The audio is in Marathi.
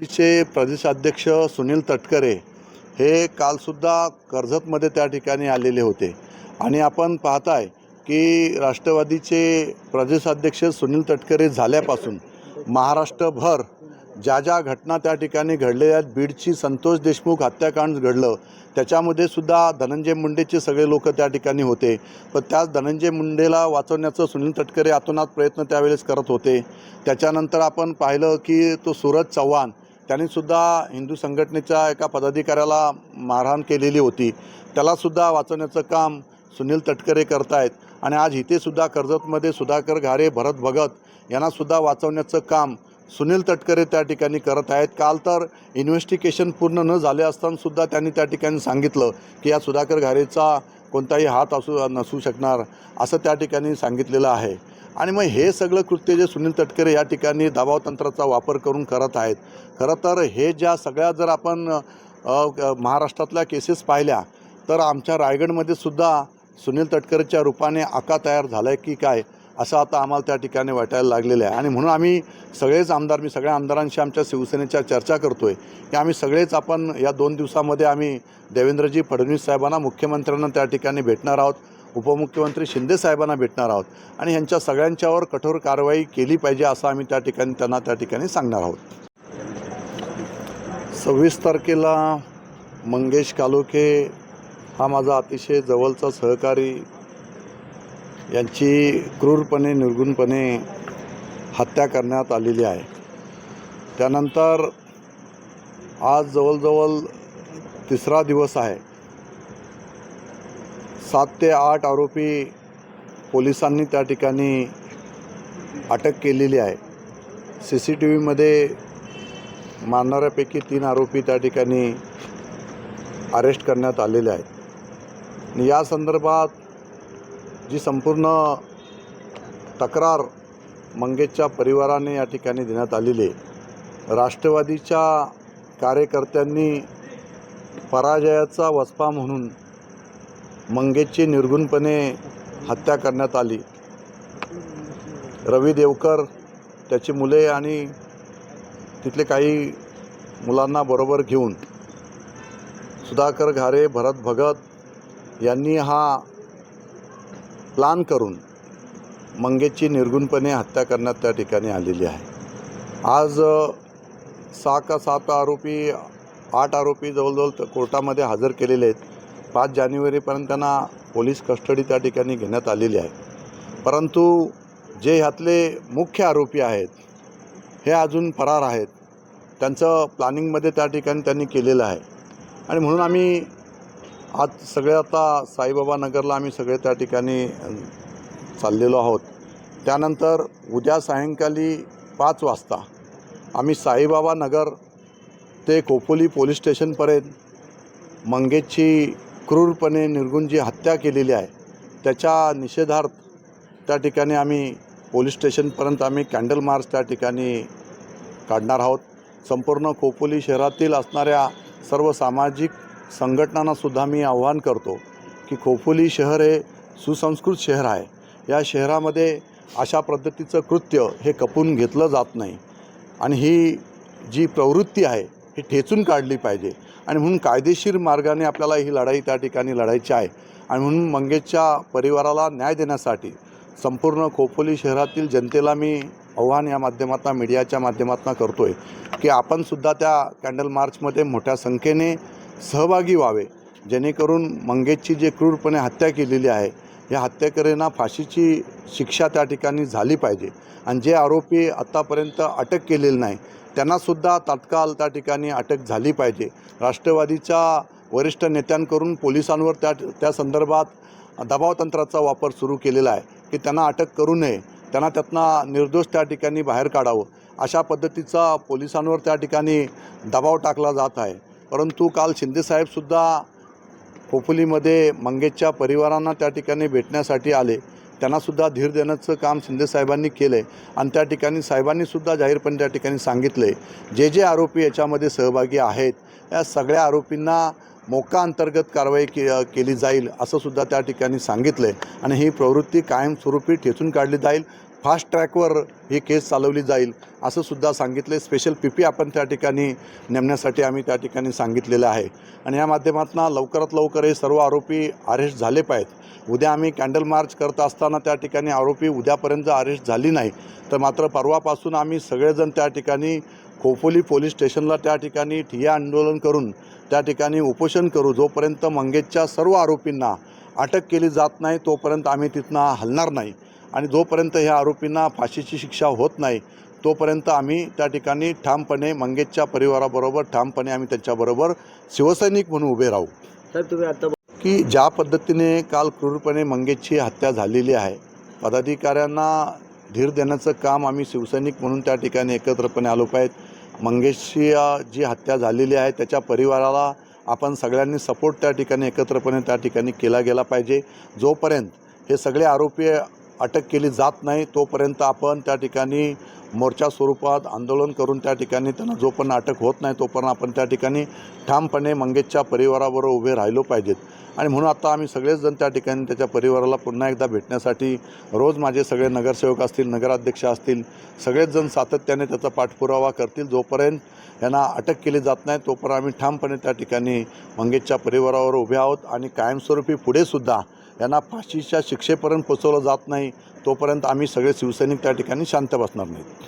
चे प्रदेशाध्यक्ष सुनील तटकरे हे कालसुद्धा कर्जतमध्ये त्या ठिकाणी आलेले होते आणि आपण पाहताय की राष्ट्रवादीचे प्रदेशाध्यक्ष सुनील तटकरे झाल्यापासून महाराष्ट्रभर ज्या ज्या घटना त्या ठिकाणी घडलेल्या आहेत, बीडची संतोष देशमुख हत्याकांड घडलं, त्याच्यामध्ये सुद्धा धनंजय मुंडेचे सगळे लोक त्या ठिकाणी होते. पण त्याच धनंजय मुंडेला वाचवण्याचं सुनील तटकरे अतोनात प्रयत्न त्यावेळेस करत होते. त्याच्यानंतर आपण पाहिलं की तो सूरज चव्हाण त्यांनीसुद्धा हिंदू संघटनेच्या एका पदाधिकाऱ्याला मारहाण केलेली होती, त्यालासुद्धा वाचवण्याचं काम सुनील तटकरे करत आहेत. आणि आज इथेसुद्धा कर्जतमध्ये सुधाकर घारे, भरत भगत यांनासुद्धा वाचवण्याचं काम सुनील तटकरे त्या ठिकाणी करत आहेत. काल तर इन्व्हेस्टिगेशन पूर्ण न झाले असतानासुद्धा त्यांनी त्या ठिकाणी सांगितलं की या सुधाकर घारेचा कोणताही हात नसू शकणार असं त्या ठिकाणी सांगितलेलं आहे. आणि मग हे सगळं कृत्य जे सुनील तटकरे या ठिकाणी दबावतंत्राचा वापर करून करत आहेत. खरं तर हे ज्या सगळ्या जर आपण महाराष्ट्रातल्या केसेस पाहिल्या तर आमच्या रायगडमध्ये सुद्धा सुनील तटकरेच्या रूपाने आका तयार झाला आहे की काय असं आता आम्हाला त्या ठिकाणी वाटायला लागलेलं आहे. आणि म्हणून आम्ही सगळेच आमदार, मी सगळ्या आमदारांशी आमच्या शिवसेनेच्या चर्चा करतो आहे की आम्ही सगळेच आपण या 2 दिवसामध्ये आम्ही देवेंद्रजी फडणवीस साहेबांना, मुख्यमंत्र्यांना त्या ठिकाणी भेटणार आहोत, उपमुख्यमंत्री शिंदे साहेबांना भेटणार आहोत आणि ह्यांच्या सगळ्यांच्यावर कठोर कारवाई केली पाहिजे असं आम्ही त्या ठिकाणी त्यांना त्या ठिकाणी सांगणार आहोत. 26 तारखेला मंगेश कालोखे हा माझा अतिशय जवळचा सहकारी, यांची क्रूरपणे, निर्गुणपणे हत्या करण्यात आलेली आहे. त्यानंतर आज जवळजवळ 3रा दिवस आहे. 7 ते 8 आरोपी पोलिसांनी त्या ठिकाणी अटक केलेली आहे. CCTVमध्ये मारणाऱ्यापैकी 3 आरोपी त्या ठिकाणी अरेस्ट करण्यात आलेले आहेत. या संदर्भात जी संपूर्ण तक्रार मंगेशच्या परिवाराने या ठिकाणी देण्यात आलेली आहे, राष्ट्रवादीच्या कार्यकर्त्यांनी पराजयाचा वचपा म्हणून मंगेशची निर्गुणपणे हत्या करण्यात आली. रवी देवकर, त्याची मुले आणि तिथले काही मुलांना बरोबर घेऊन सुधाकर घारे, भरत भगत यांनी हा प्लान करून मंगेशची निर्गुणपणे हत्या करण्यात त्या ठिकाणी आलेली आहे. आज 6 का 7 आरोपी, 8 आरोपी जवळजवळ कोर्टामध्ये हजर केलेले आहेत. 5 जानेवारीपर्यंत त्यांना पोलीस कस्टडी त्या ठिकाणी घेण्यात आलेली आहे. परंतु जे ह्यातले मुख्य आरोपी आहेत हे अजून फरार आहेत. त्यांचं प्लॅनिंगमध्ये त्या ठिकाणी त्यांनी केलेलं आहे. आणि म्हणून आम्ही आज सगळे आता साईबाबा नगरला आम्ही सगळे त्या ठिकाणी चाललेलो आहोत. त्यानंतर उद्या सायंकाळी 5 वाजता आम्ही साईबाबा नगर ते खोपोली पोलीस स्टेशनपर्यंत मंगेशची क्रूरपणे निर्गुण जी हत्या केलेली आहे त्याच्या निषेधार्थ त्या ठिकाणी आम्ही पोलीस स्टेशनपर्यंत आम्ही कॅन्डल मार्च त्या ठिकाणी काढणार आहोत. संपूर्ण खोपोली शहरातील असणाऱ्या सर्व सामाजिक संघटनांनासुद्धा मी आव्हान करतो की खोपोली शहर हे सुसंस्कृत शहर आहे. या शहरामध्ये अशा पद्धतीचं कृत्य हे खपून घेतलं जात नाही आणि ही जी प्रवृत्ती आहे ही ठेचून काढली पाहिजे. आणि म्हणून कायदेशीर मार्गाने आपल्याला ही लढाई त्या ठिकाणी लढायची आहे. आणि म्हणून मंगेशच्या परिवाराला न्याय देण्यासाठी संपूर्ण खोपोली शहरातील जनतेला मी आव्हान या माध्यमातून, मीडियाच्या माध्यमातून करतो आहे की आपणसुद्धा त्या कॅन्डल मार्चमध्ये मोठ्या संख्येने सहभागी व्हावे, जेणेकरून मंगेशची जे क्रूरपणे हत्या केलेली आहे या हत्याकऱ्यांना फाशीची शिक्षा त्या ठिकाणी झाली पाहिजे. आणि जे आरोपी आत्तापर्यंत अटक केलेले नाही त्यांनासुद्धा तात्काळ त्या ठिकाणी अटक झाली पाहिजे. राष्ट्रवादीच्या वरिष्ठ नेत्यांकडून पोलिसांवर त्या संदर्भात दबावतंत्राचा वापर सुरू केलेला आहे की त्यांना अटक करू नये, त्यांना त्यातनं निर्दोष त्या ठिकाणी बाहेर काढावं, अशा पद्धतीचा पोलिसांवर त्या ठिकाणी दबाव टाकला जात आहे. परंतु काल शिंदेसाहेबसुद्धा खोपोलीमध्ये मंगेशच्या परिवारांना त्या ठिकाणी भेटण्यासाठी आले. त्यांनासुद्धा धीर देण्याचं काम शिंदेसाहेबांनी केलं आहे. आणि त्या ठिकाणी साहेबांनीसुद्धा जाहीरपणे त्या ठिकाणी सांगितलं आहे जे आरोपी याच्यामध्ये सहभागी आहेत या सगळ्या आरोपींना मोका अंतर्गत कारवाई केली जाईल असं सुद्धा त्या ठिकाणी सांगितलं आहे. आणि ही प्रवृत्ती कायमस्वरूपी ठेचून काढली जाईल. फास्ट ट्रॅकवर ही केस चालवली जाईल असं सुद्धा सांगितले. स्पेशल पी आपण त्या ठिकाणी नेमण्यासाठी आम्ही त्या ठिकाणी सांगितलेलं आहे. आणि या माध्यमातून लवकरात लवकर हे सर्व आरोपी अरेस्ट झाले पाहिजेत. उद्या आम्ही कॅन्डल मार्च करत असताना त्या ठिकाणी आरोपी उद्यापर्यंत अरेस्ट झाली नाही तर मात्र परवापासून आम्ही सगळेजण त्या ठिकाणी खोपोली पोलीस स्टेशनला त्या ठिकाणी ठिय्या आंदोलन करून त्या ठिकाणी उपोषण करू. जोपर्यंत मंगेशच्या सर्व आरोपींना अटक केली जात नाही तोपर्यंत आम्ही तिथनं हलणार नाही. आणि जोपर्यंत ह्या आरोपींना फाशीची शिक्षा होत नाही तोपर्यंत आम्ही त्या ठिकाणी ठामपणे मंगेशच्या परिवाराबरोबर ठामपणे आम्ही त्यांच्याबरोबर शिवसैनिक म्हणून उभे राहू. तर तुम्ही आता की ज्या पद्धतीने काल क्रूरपणे मंगेशची हत्या झालेली आहे, पदाधिकाऱ्यांना धीर देण्याचं काम आम्ही शिवसैनिक म्हणून त्या ठिकाणी एकत्रपणे आलो पाहिजे. मंगेशची जी हत्या झालेली आहे त्याच्या परिवाराला आपण सगळ्यांनी सपोर्ट त्या ठिकाणी एकत्रपणे त्या ठिकाणी केला गेला पाहिजे. जोपर्यंत हे सगळे आरोपी अटक केली जात नाही तोपर्यंत आपण त्या ठिकाणी मोर्चा स्वरूपात आंदोलन करून त्या ठिकाणी त्यांना जोपर्यंत अटक होत नाही तोपर्यंत आपण त्या ठिकाणी ठामपणे मंगेशच्या परिवाराबरोबर उभे राहिलो पाहिजेत. आणि म्हणून आता आम्ही सगळेच जण त्या ठिकाणी त्याच्या परिवाराला पुन्हा एकदा भेटण्यासाठी रोज माझे सगळे नगरसेवक असतील, नगराध्यक्ष असतील, सगळेच जण सातत्याने त्याचा पाठपुरावा करतील. जोपर्यंत यांना अटक केली जात नाही तोपर्यंत आम्ही ठामपणे त्या ठिकाणी मंगेशच्या परिवारावर उभे आहोत. आणि कायमस्वरूपी पुढेसुद्धा यांना फाशीच्या शिक्षेपर्यंत पोचवलं जात नाही तोपर्यंत आम्ही सगळे शिवसैनिक त्या ठिकाणी शांत बसणार नाहीत.